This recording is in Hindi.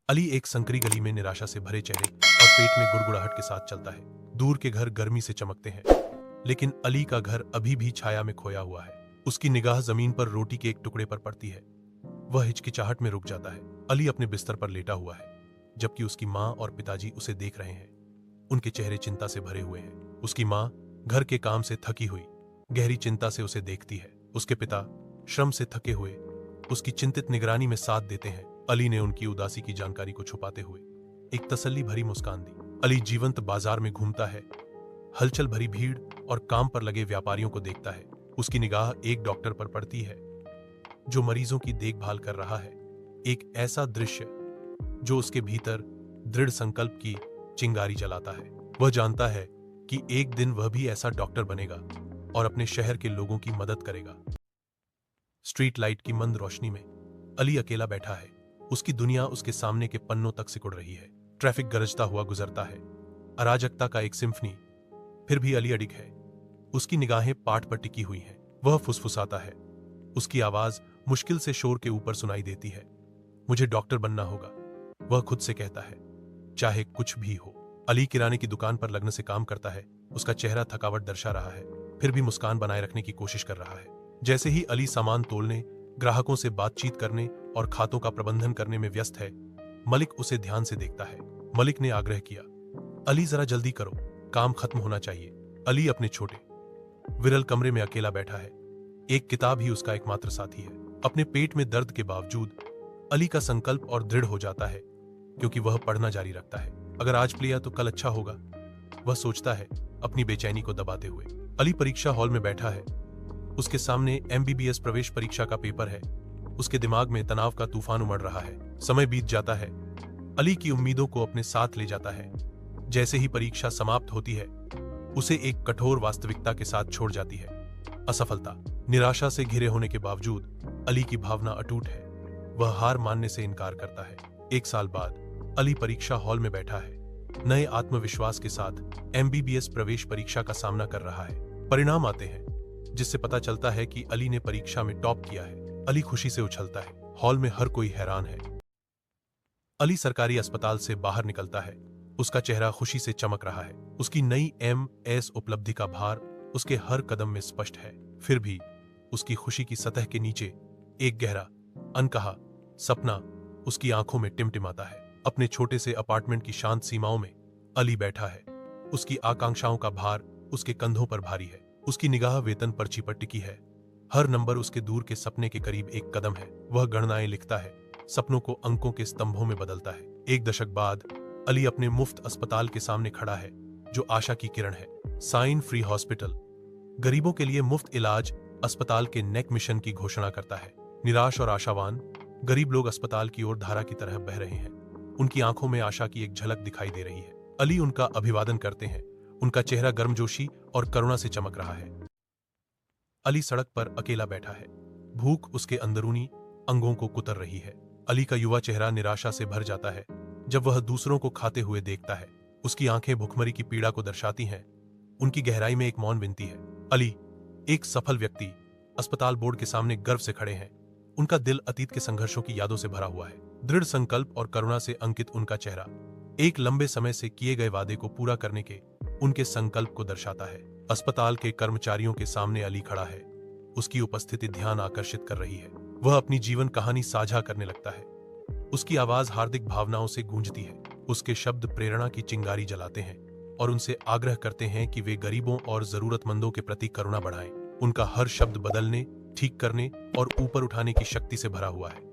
अली एक संकरी गली में निराशा से भरे चेहरे और पेट में गुड़गुड़ाहट के साथ चलता है। दूर के घर गर्मी से चमकते हैं, लेकिन अली का घर अभी भी छाया में खोया हुआ है। उसकी निगाह जमीन पर रोटी के एक टुकड़े पर पड़ती है। वह हिचकिचाहट में रुक जाता है। अली अपने बिस्तर पर लेटा हुआ है, जबकि उसकी माँ और पिताजी उसे देख रहे हैं। उनके चेहरे चिंता से भरे हुए हैं। उसकी माँ घर के काम से थकी हुई गहरी चिंता से उसे देखती है। उसके पिता श्रम से थके हुए उसकी चिंतित निगरानी में साथ देते हैं। अली ने उनकी उदासी की जानकारी को छुपाते हुए एक तसल्ली भरी मुस्कान दी। अली जीवंत बाजार में घूमता है, हलचल भरी भीड़ और काम पर लगे व्यापारियों को देखता है। उसकी निगाह एक डॉक्टर पर पड़ती है, जो मरीजों की देखभाल कर रहा है। एक ऐसा दृश्य जो उसके भीतर दृढ़ संकल्प की चिंगारी जलाता है। वह जानता है कि एक दिन वह भी ऐसा डॉक्टर बनेगा और अपने शहर के लोगों की मदद करेगा। स्ट्रीट लाइट की मंद रोशनी में अली अकेला बैठा है। उसकी दुनिया उसके सामने के पन्नों तक सिकुड़ रही है। ट्रैफिक गरजता हुआ गुजरता है, अराजकता का एक सिम्फनी। फिर भी अली अडिग है। उसकी निगाहें पाठ पर टिकी हुई हैं। वह फुसफुसाता है। उसकी आवाज मुश्किल से शोर के ऊपर सुनाई देती है। मुझे डॉक्टर बनना होगा, वह खुद से कहता है, चाहे कुछ भी हो। अली किराने की दुकान पर लगन से काम करता है। उसका चेहरा थकावट दर्शा रहा है, फिर भी मुस्कान बनाए रखने की कोशिश कर रहा है। जैसे ही अली सामान तोलने, ग्राहकों से बातचीत करने और खातों का प्रबंधन करने में व्यस्त है, मलिक उसे ध्यान से देखता है। मलिक ने आग्रह किया, अली जरा जल्दी करो, काम खत्म होना चाहिए। अली अपने छोटे विरल कमरे में अकेला बैठा है। एक किताब ही उसका एकमात्र साथी है। अपने पेट में दर्द के बावजूद अली का संकल्प और दृढ़ हो जाता है, क्योंकि वह पढ़ना जारी रखता है। अगर आज लिया तो कल अच्छा होगा, वह सोचता है अपनी बेचैनी को दबाते हुए। अली परीक्षा हॉल में बैठा है। उसके सामने एमबीबीएस प्रवेश परीक्षा का पेपर है। उसके दिमाग में तनाव का तूफान उमड़ रहा है। समय बीत जाता है। अली की उम्मीदों को अपने साथ ले जाता है। जैसे ही परीक्षा समाप्त होती है, उसे एक कठोर वास्तविकता के साथ छोड़ जाती है। असफलता। निराशा से घिरे होने के बावजूद अली की भावना अटूट है। वह हार मानने से इनकार करता है। 1 साल बाद अली परीक्षा हॉल में बैठा है, नए आत्मविश्वास के साथ एमबीबीएस प्रवेश परीक्षा का सामना कर रहा है। परिणाम आते हैं, जिससे पता चलता है कि अली ने परीक्षा में टॉप किया है। अली खुशी से उछलता है। हॉल में हर कोई हैरान है। अली सरकारी अस्पताल से बाहर निकलता है। उसका चेहरा खुशी से चमक रहा है। उसकी नई एमएस उपलब्धि का भार उसके हर कदम में स्पष्ट है। फिर भी उसकी खुशी की सतह के नीचे एक गहरा, अनकहा सपना उसकी आंखों में टिमटिमाता है। अपने छोटे से अपार्टमेंट की शांत सीमाओं में अली बैठा है। उसकी आकांक्षाओं का भार उसके कंधों पर भारी है। उसकी निगाह वेतन पर्ची पर टिकी है। हर नंबर उसके दूर के सपने के करीब एक कदम है। वह गणनाएं लिखता है, सपनों को अंकों के स्तंभों में बदलता है। 1 दशक बाद अली अपने मुफ्त अस्पताल के सामने खड़ा है, जो आशा की किरण है। साइन फ्री हॉस्पिटल, गरीबों के लिए मुफ्त इलाज, अस्पताल के नेक मिशन की घोषणा करता है। निराश और आशावान गरीब लोग अस्पताल की ओर धारा की तरह बह रहे हैं। उनकी आंखों में आशा की एक झलक दिखाई दे रही है। अली उनका अभिवादन करते हैं। उनका चेहरा गर्मजोशी और करुणा से चमक रहा है। अली सड़क पर अकेला बैठा है। भूख उसके अंदरूनी अंगों को कुतर रही है। अली का युवा चेहरा निराशा से भर जाता है जब वह दूसरों को खाते हुए देखता है। उसकी आंखें भुखमरी की पीड़ा को दर्शाती हैं। उनकी गहराई में एक मौन विनती है। अली, एक सफल व्यक्ति, अस्पताल बोर्ड के सामने गर्व से खड़े हैं। उनका दिल अतीत के संघर्षों की यादों से भरा हुआ है। दृढ़ संकल्प और करुणा से अंकित उनका चेहरा एक लंबे समय से किए गए वादे को पूरा करने के उनके संकल्प को दर्शाता है। अस्पताल के कर्मचारियों के सामने अली खड़ा है। उसकी उपस्थिति ध्यान आकर्षित कर रही है। वह अपनी जीवन कहानी साझा करने लगता है। उसकी आवाज हार्दिक भावनाओं से गूंजती है। उसके शब्द प्रेरणा की चिंगारी जलाते हैं और उनसे आग्रह करते हैं कि वे गरीबों और जरूरतमंदों के प्रति करुणा बढ़ाएं। उनका हर शब्द बदलने, ठीक करने और ऊपर उठाने की शक्ति से भरा हुआ है।